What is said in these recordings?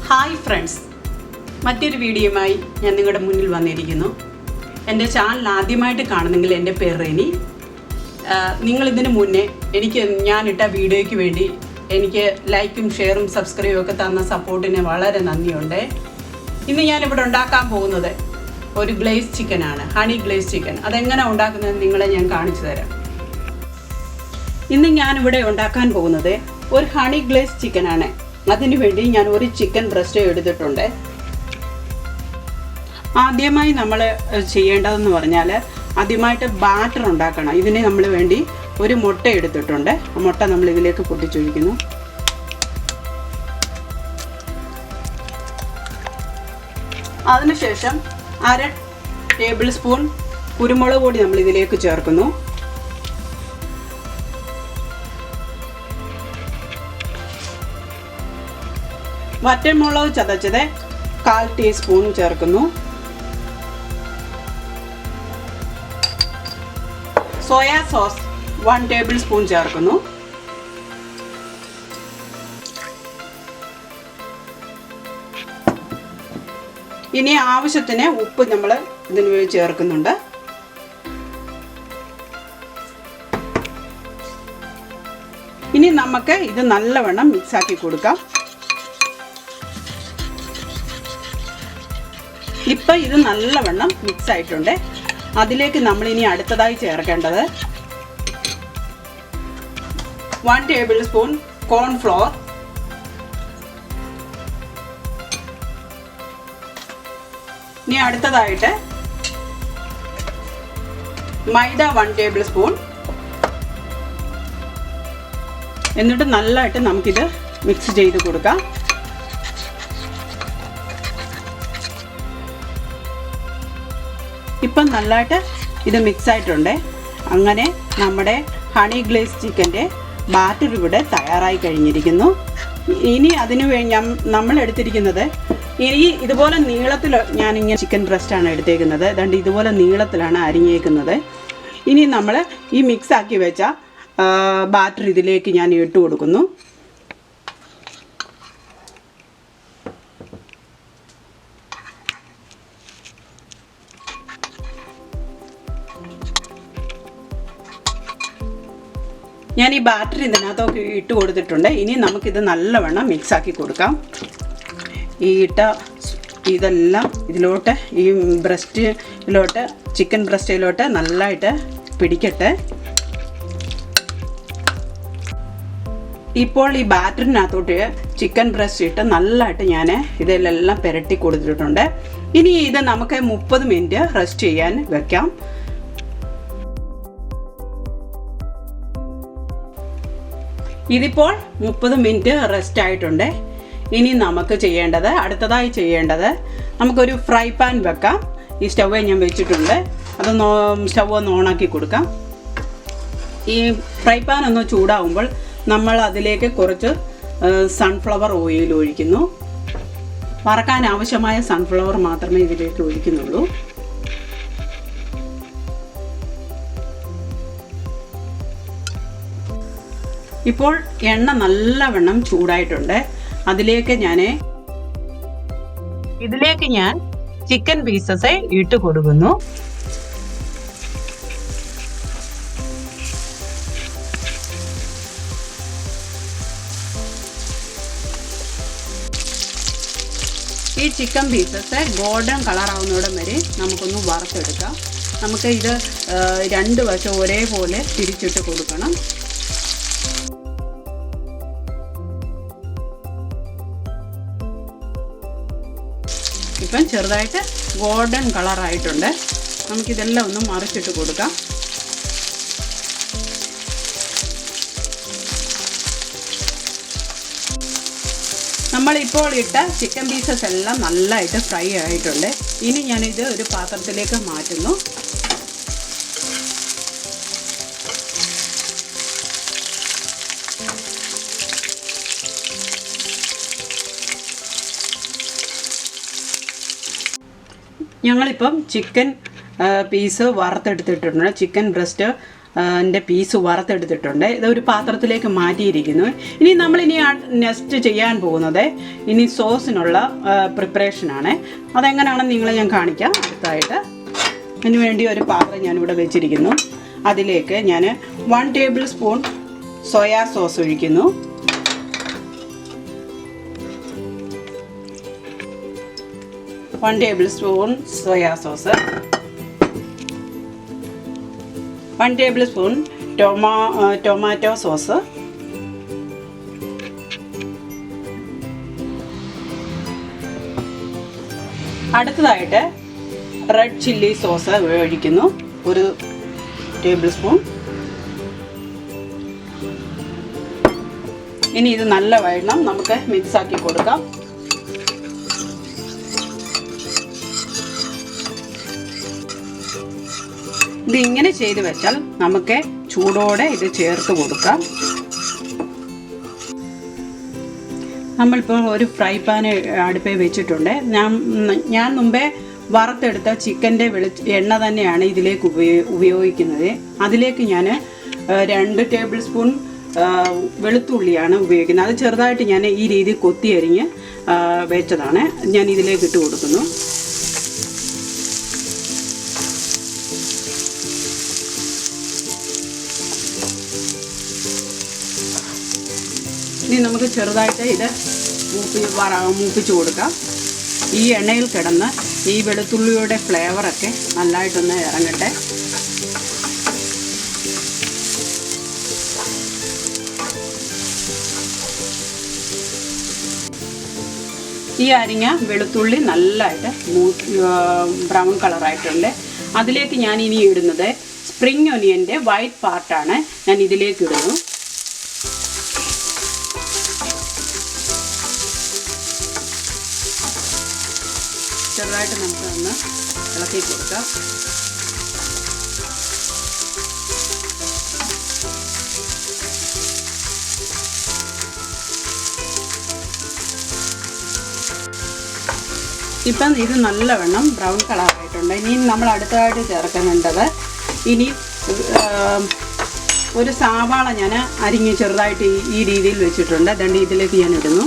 Hi friends, മറ്റൊരു വീഡിയോയുമായി ഞാൻ നിങ്ങളുടെ മുന്നിൽ വന്നിരിക്കുന്നു. എൻ്റെ ചാനൽ ആദ്യമായിട്ട് കാണുന്നെങ്കിൽ എൻ്റെ പേര് റെനി. നിങ്ങളിതിന് മുന്നേ ഞാനിട്ട വീഡിയോയ്ക്ക് വേണ്ടി എനിക്ക് ലൈക്കും ഷെയറും സബ്സ്ക്രൈബും ഒക്കെ തന്ന സപ്പോർട്ടിന് വളരെ നന്ദിയുണ്ട്. ഇന്ന് ഞാനിവിടെ ഉണ്ടാക്കാൻ പോകുന്നത് ഒരു ഗ്ലേസ് ചിക്കനാണ്, ഹണി ഗ്ലേസ് ചിക്കൻ. അതെങ്ങനെ ഉണ്ടാക്കുന്നത് നിങ്ങളെ ഞാൻ കാണിച്ചു തരാം. ഇന്ന് ഞാനിവിടെ ഉണ്ടാക്കാൻ പോകുന്നത് ഒരു ഹണി ഗ്ലേസ് ചിക്കനാണ്. അതിനു വേണ്ടി ഞാൻ ഒരു ചിക്കൻ ബ്രസ്റ്റ് എടുത്തിട്ടുണ്ട്. ആദ്യമായി നമ്മൾ ചെയ്യേണ്ടതെന്ന് പറഞ്ഞാൽ ആദ്യമായിട്ട് ബാറ്റർ ഉണ്ടാക്കണം. ഇതിന് നമ്മൾ വേണ്ടി ഒരു മുട്ട എടുത്തിട്ടുണ്ട്. ആ മുട്ട നമ്മൾ ഇതിലേക്ക് പൊട്ടിച്ചൊഴിക്കുന്നു. അതിനുശേഷം 1/2 ടേബിൾ സ്പൂൺ കുരുമുളക് പൊടി നമ്മൾ ഇതിലേക്ക് ചേർക്കുന്നു. വറ്റൽമുളക് ചതച്ചത് 1/4 ടീസ്പൂൺ ചേർക്കുന്നു. സോയാ സോസ് 1 ടേബിൾ സ്പൂൺ ചേർക്കുന്നു. ഇനി ആവശ്യത്തിന് ഉപ്പ് നമ്മൾ ഇതിന് ചേർക്കുന്നുണ്ട്. ഇനി നമുക്ക് ഇത് നല്ലവണ്ണം മിക്സാക്കി കൊടുക്കാം. ഇപ്പം ഇത് നല്ലവണ്ണം മിക്സ് ആയിട്ടുണ്ട്. അതിലേക്ക് നമ്മൾ ഇനി അടുത്തതായി ചേർക്കേണ്ടത് 1 ടേബിൾ സ്പൂൺ കോൺഫ്ലോർ, ഇനി അടുത്തതായിട്ട് മൈദ 1 ടേബിൾ സ്പൂൺ. എന്നിട്ട് നല്ലതായിട്ട് നമുക്കിത് മിക്സ് ചെയ്ത് കൊടുക്കാം. ഇപ്പം നല്ലതായിട്ട് ഇത് മിക്സ് ആയിട്ടുണ്ട്. അങ്ങനെ നമ്മുടെ ഹണി ഗ്ലേസ് ചിക്കൻ്റെ ബാറ്റർ ഇവിടെ തയ്യാറായി കഴിഞ്ഞിരിക്കുന്നു. ഇനി അതിന് നമ്മൾ എടുത്തിരിക്കുന്നത് ഇതുപോലെ നീളത്തിൽ ഞാനിങ്ങനെ ചിക്കൻ ബ്രസ്റ്റാണ് എടുത്തേക്കുന്നത്. അതുകൊണ്ട് ഇതുപോലെ നീളത്തിലാണ് അരിഞ്ഞേക്കുന്നത്. ഇനി നമ്മൾ ഈ മിക്സ് ആക്കി വെച്ച ബാറ്റർ ഇതിലേക്ക് ഞാൻ ഇട്ട് കൊടുക്കുന്നു. ഞാൻ ഈ ബാറ്റർ ഇതിനകത്തൊക്കെ ഇട്ട് കൊടുത്തിട്ടുണ്ട്. ഇനി നമുക്കിത് നല്ലവണ്ണം മിക്സാക്കി കൊടുക്കാം. ഈ ഇതെല്ലാം ഇതിലോട്ട്, ഈ ബ്രസ്റ്റിലോട്ട്, ചിക്കൻ ബ്രസ്റ്റിലോട്ട് നല്ലതായിട്ട് പിടിക്കട്ടെ. ഇപ്പോൾ ഈ ബാറ്ററിനകത്തോട്ട് ചിക്കൻ ബ്രസ്റ്റ് ഇട്ട് നല്ലതായിട്ട് ഞാൻ ഇതിലെല്ലാം പുരട്ടി കൊടുത്തിട്ടുണ്ട്. ഇനി ഇത് നമുക്ക് 30 മിനിറ്റ് റെസ്റ്റ് ചെയ്യാൻ വെക്കാം. ഇതിപ്പോൾ 30 മിനിറ്റ് റെസ്റ്റ് ആയിട്ടുണ്ട്. ഇനി നമുക്ക് അടുത്തതായി ചെയ്യേണ്ടത് നമുക്കൊരു ഫ്രൈ പാൻ വെക്കാം. ഈ സ്റ്റൗവേ ഞാൻ വെച്ചിട്ടുണ്ട്. അത് സ്റ്റൗ ഒന്ന് ഓണാക്കി കൊടുക്കാം. ഈ ഫ്രൈ പാൻ ഒന്ന് ചൂടാവുമ്പോൾ നമ്മൾ അതിലേക്ക് കുറച്ച് സൺഫ്ലവർ ഓയിൽ ഒഴിക്കുന്നു. വറക്കാൻ ആവശ്യമായ സൺഫ്ലവർ മാത്രമേ ഇതിലേക്ക് ഒഴിക്കുന്നുള്ളൂ. ഇപ്പോൾ എണ്ണ നല്ലവണ്ണം ചൂടായിട്ടുണ്ട്. ഇതിലേക്ക് ഞാൻ ചിക്കൻ പീസസ് ഇട്ട് കൊടുക്കുന്നു. ഈ ചിക്കൻ പീസസ് ഗോൾഡൻ കളറാവുന്നിടം വരെ നമുക്കൊന്ന് വറുത്തെടുക്കാം. നമുക്ക് ഇത് 2 വശം ഒരേപോലെ തിരിച്ചിട്ട് കൊടുക്കണം. ഇപ്പം ചെറുതായിട്ട് ഗോൾഡൻ കളറായിട്ടുണ്ട്. നമുക്കിതെല്ലാം ഒന്ന് മറിച്ചിട്ട് കൊടുക്കാം. നമ്മളിപ്പോൾ ഇട്ട ചിക്കൻ പീസസ് എല്ലാം നല്ലതായിട്ട് ഫ്രൈ ആയിട്ടുണ്ട്. ഇനി ഞാനിത് ഒരു പാത്രത്തിലേക്ക് മാറ്റുന്നു. ഞങ്ങളിപ്പം ചിക്കൻ പീസ് വറുത്തെടുത്തിട്ടുണ്ട്. ചിക്കൻ ബ്രസ്റ്റ് എൻ്റെ പീസ് വറുത്തെടുത്തിട്ടുണ്ട്. ഇതൊരു പാത്രത്തിലേക്ക് മാറ്റിയിരിക്കുന്നു. നമ്മളിനി നെക്സ്റ്റ് ചെയ്യാൻ പോകുന്നത് ഇനി സോസിനുള്ള പ്രിപ്പറേഷനാണ്. അതെങ്ങനെയാണെന്ന് നിങ്ങളെ ഞാൻ കാണിക്കാം അടുത്തായിട്ട്. അതിന് വേണ്ടി ഒരു പാത്രം ഞാനിവിടെ വെച്ചിരിക്കുന്നു. അതിലേക്ക് ഞാൻ 1 ടേബിൾ സ്പൂൺ സോയാ സോസ് ഒഴിക്കുന്നു. One tablespoon soya sauce, 1 tablespoon tomato sauce, അടുത്തതായിട്ട് റെഡ് ചില്ലി സോസ് ഒഴിക്കുന്നു, 1 ടേബിൾ സ്പൂൺ. ഇനി ഇത് നല്ല വഴണം നമുക്ക് മിക്സ് ആക്കി കൊടുക്കാം. ഇത് ഇങ്ങനെ ചെയ്ത് വെച്ചാൽ നമുക്ക് ചൂടോടെ ഇത് ചേർത്ത് കൊടുക്കാം. നമ്മളിപ്പോൾ ഒരു ഫ്രൈ പാൻ അടുപ്പിൽ വെച്ചിട്ടുണ്ട്. ഞാൻ മുമ്പേ വറുത്തെടുത്ത ചിക്കൻ്റെ എണ്ണ തന്നെയാണ് ഇതിലേക്ക് ഉപയോഗിക്കുന്നത്. അതിലേക്ക് ഞാൻ 2 ടേബിൾ സ്പൂൺ വെളുത്തുള്ളിയാണ് ഉപയോഗിക്കുന്നത്. അത് ചെറുതായിട്ട് ഞാൻ ഈ രീതിയിൽ കൊത്തി അരിഞ്ഞ് വെച്ചതാണ്. ഞാൻ ഇതിലേക്ക് ഇട്ട് കൊടുക്കുന്നു. ഇനി നമുക്ക് ചെറുതായിട്ട് ഇത് മൂപ്പിച്ച് കൊടുക്കാം. ഈ എണ്ണയിൽ കിടന്ന് ഈ വെളുത്തുള്ളിയുടെ ഫ്ലേവറൊക്കെ നല്ലതായിട്ടൊന്ന് ഇറങ്ങട്ടെ. ഈ അരിഞ്ഞ വെളുത്തുള്ളി നല്ലതായിട്ട് ബ്രൗൺ കളറായിട്ടുണ്ട്. അതിലേക്ക് ഞാൻ ഇനി ഇടുന്നത് സ്പ്രിംഗ് ഒനിയൻ്റെ വൈറ്റ് പാർട്ടാണ് ഞാൻ ഇതിലേക്ക് ഇടുന്നു. ചെറുതായിട്ട് നമുക്ക് ഒന്ന് ഇളക്കി കൊടുക്കാം. ഇപ്പം ഇത് നല്ലവണ്ണം ബ്രൗൺ കളറായിട്ടുണ്ട്. ഇനി നമ്മൾ അടുത്തതായിട്ട് ചേർക്കുന്നുണ്ടത് ഇനി ഒരു സവാള ഞാൻ അരിഞ്ഞ് ചെറുതായിട്ട് ഈ രീതിയിൽ വെച്ചിട്ടുണ്ട്. അതുകൊണ്ട് ഇതിലേക്ക് ഞാൻ ഇടുന്നു.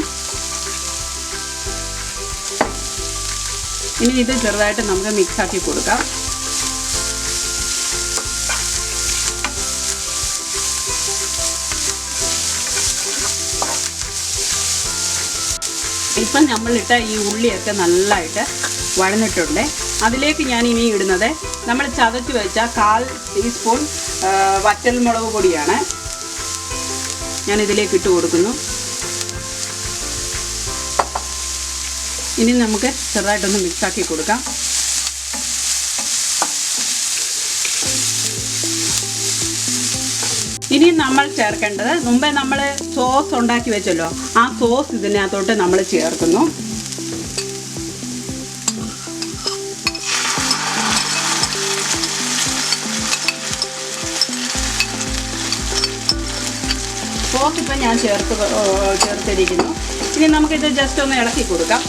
ഇനി ഇത് ചെറുതായിട്ട് നമുക്ക് മിക്സാക്കി കൊടുക്കാം. ഇപ്പം നമ്മളിട്ട ഈ ഉള്ളിയൊക്കെ നല്ലതായിട്ട് വഴന്നിട്ടുണ്ട്. അതിലേക്ക് ഞാൻ ഇനി ഇടുന്നത് നമ്മൾ ചതച്ച് വെച്ച 1/4 ടീസ്പൂൺ വറ്റൽമുളക് പൊടിയാണ് ഞാൻ ഇതിലേക്ക് ഇട്ട് കൊടുക്കുന്നു. ഇനി നമുക്ക് ചെറുതായിട്ടൊന്ന് മിക്സാക്കി കൊടുക്കാം. ഇനി നമ്മൾ ചേർക്കേണ്ടത് മുമ്പേ നമ്മൾ സോസ് ഉണ്ടാക്കി വെച്ചല്ലോ, ആ സോസ് ഇതിനകത്തോട്ട് നമ്മൾ ചേർക്കുന്നു. സോസ് ഇപ്പം ഞാൻ ചേർത്തിരിക്കുന്നു. ഇനി നമുക്കിത് ജസ്റ്റ് ഒന്ന് ഇളക്കി കൊടുക്കാം.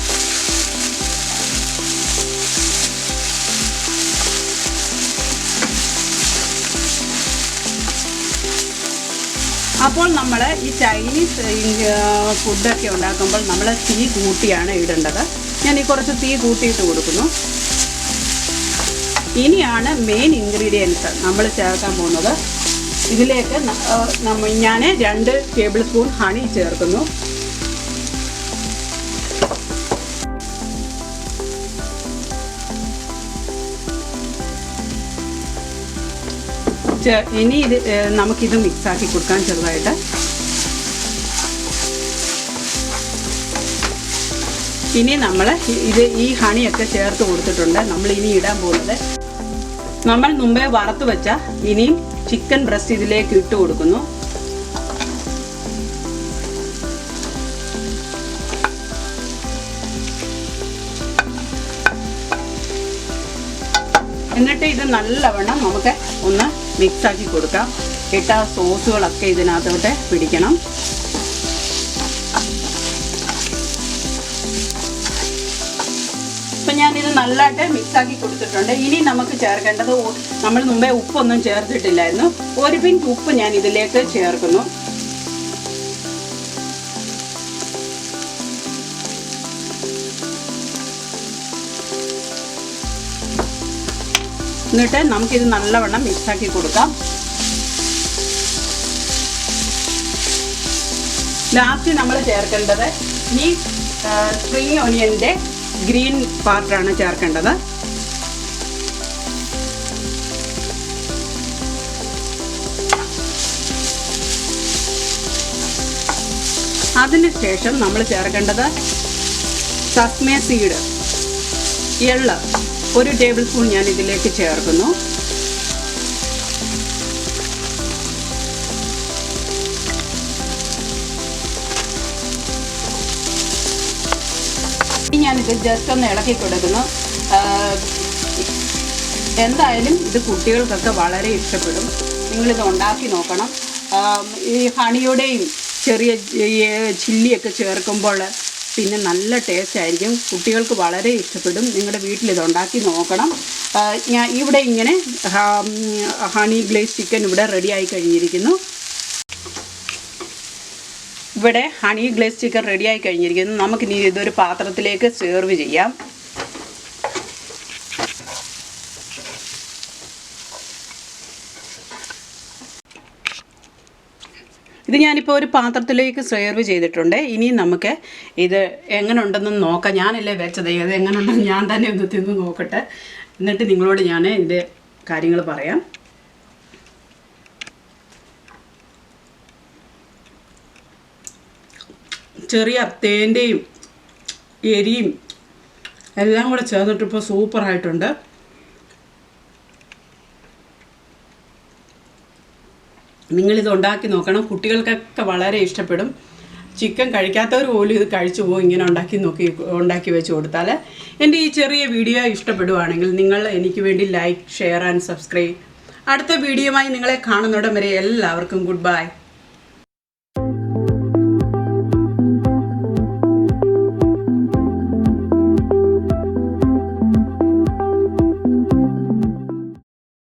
അപ്പോൾ നമ്മൾ ഈ ചൈനീസ് ഫുഡൊക്കെ ഉണ്ടാക്കുമ്പോൾ നമ്മൾ തീ കൂട്ടിയാണ് ഇടേണ്ടത്. ഞാൻ ഈ കുറച്ച് തീ കൂട്ടിയിട്ട് കൊടുക്കുന്നു. ഇനിയാണ് മെയിൻ ഇൻഗ്രീഡിയൻസ് നമ്മൾ ചേർക്കാൻ പോകുന്നത്. ഇതിലേക്ക് ഞാൻ 2 ടേബിൾ സ്പൂൺ ഹണി ചേർക്കുന്നു. ഇനി നമുക്കിത് മിക്സാക്കി കൊടുക്കാൻ ചെറുതായിട്ട്. ഇനി നമ്മൾ ഈ ഹണിയൊക്കെ ചേർത്ത് കൊടുത്തിട്ടുണ്ട്. നമ്മൾ ഇനി ഇടാൻ പോകുന്നത് നമ്മൾ മുമ്പേ വറുത്ത് വെച്ച ഇനിയും ചിക്കൻ ബ്രസ്റ്റ് ഇതിലേക്ക് ഇട്ട് കൊടുക്കുന്നു. എന്നിട്ട് ഇത് നല്ലവണ്ണം നമുക്ക് ഒന്ന് മിക്സാക്കി കൊടുക്കാം. ഇട്ട സോസുകളൊക്കെ ഇതിനകത്തോട്ട് പിടിക്കണം. ഇപ്പം ഞാനിത് നല്ലതായിട്ട് മിക്സാക്കി കൊടുത്തിട്ടുണ്ട്. ഇനി നമുക്ക് ചേർക്കേണ്ടത്, നമ്മൾ മുമ്പേ ഉപ്പൊന്നും ചേർത്തിട്ടില്ലായിരുന്നു, ഒരു പിഞ്ച് ഉപ്പ് ഞാൻ ഇതിലേക്ക് ചേർക്കുന്നു. എന്നിട്ട് നമുക്കിത് നല്ലവണ്ണം മിക്സാക്കി കൊടുക്കാം. ലാസ്റ്റ് നമ്മൾ ചേർക്കേണ്ടത് ഈ സ്പ്രിംഗ് ഓണിയൻ്റെ ഗ്രീൻ പാർട്ടാണ് ചേർക്കേണ്ടത്. അതിനുശേഷം നമ്മൾ ചേർക്കേണ്ടത് സസ്മേ സീഡ്, എള്ള് 1 ടേബിൾ സ്പൂൺ ഞാൻ ഇതിലേക്ക് ചേർക്കുന്നു. ഞാനിത് ജസ്റ്റ് ഒന്ന് ഇളക്കി കൊടുക്കുന്നു. എന്തായാലും ഇത് കുട്ടികൾക്കൊക്കെ വളരെ ഇഷ്ടപ്പെടും. നിങ്ങളിത് ഉണ്ടാക്കി നോക്കണം. ഈ ഹണിയുടെയും ചെറിയ ചില്ലിയൊക്കെ ചേർക്കുമ്പോൾ പിന്നെ നല്ല ടേസ്റ്റ് ആയിരിക്കും, കുട്ടികൾക്ക് വളരെ ഇഷ്ടപ്പെടും. നിങ്ങളുടെ വീട്ടിലിത് ഉണ്ടാക്കി നോക്കണം. ഞാൻ ഇവിടെ ഇങ്ങനെ ഹണി ഗ്ലേസ് ചിക്കൻ ഇവിടെ റെഡിയായി കഴിഞ്ഞിരിക്കുന്നു. ഇവിടെ ഹണി ഗ്ലേസ് ചിക്കൻ റെഡിയായി കഴിഞ്ഞിരിക്കുന്നു. നമുക്കിനി ഇതൊരു പാത്രത്തിലേക്ക് സെർവ് ചെയ്യാം. ഇത് ഞാനിപ്പോൾ ഒരു പാത്രത്തിലേക്ക് സെർവ് ചെയ്തിട്ടുണ്ട്. ഇനി നമുക്ക് ഇത് എങ്ങനെ ഉണ്ടെന്ന് നോക്കാം. ഞാനല്ലേ വെച്ചത്, ഇത് എങ്ങനെ ഉണ്ടെന്ന് ഞാൻ തന്നെ ഒന്ന് തിന്ന് നോക്കട്ടെ. എന്നിട്ട് നിങ്ങളോട് ഞാൻ ഇതിൻ്റെ കാര്യങ്ങൾ പറയാം. ചെറിയ തേൻ്റെയും എരിയും എല്ലാം കൂടെ ചേർന്നിട്ടിപ്പോൾ സൂപ്പറായിട്ടുണ്ട്. നിങ്ങളിത് ഉണ്ടാക്കി നോക്കണം, കുട്ടികൾക്കൊക്കെ വളരെ ഇഷ്ടപ്പെടും. ചിക്കൻ കഴിക്കാത്തവർ പോലും ഇത് കഴിച്ചു പോകും ഇങ്ങനെ ഉണ്ടാക്കി വെച്ച് കൊടുത്താൽ. എൻ്റെ ഈ ചെറിയ വീഡിയോ ഇഷ്ടപ്പെടുവാണെങ്കിൽ നിങ്ങൾ എനിക്ക് വേണ്ടി ലൈക്ക്, ഷെയർ ആൻഡ് സബ്സ്ക്രൈബ്. അടുത്ത വീഡിയോയുമായി നിങ്ങളെ കാണുന്നിടം വരെ എല്ലാവർക്കും ഗുഡ് ബൈ.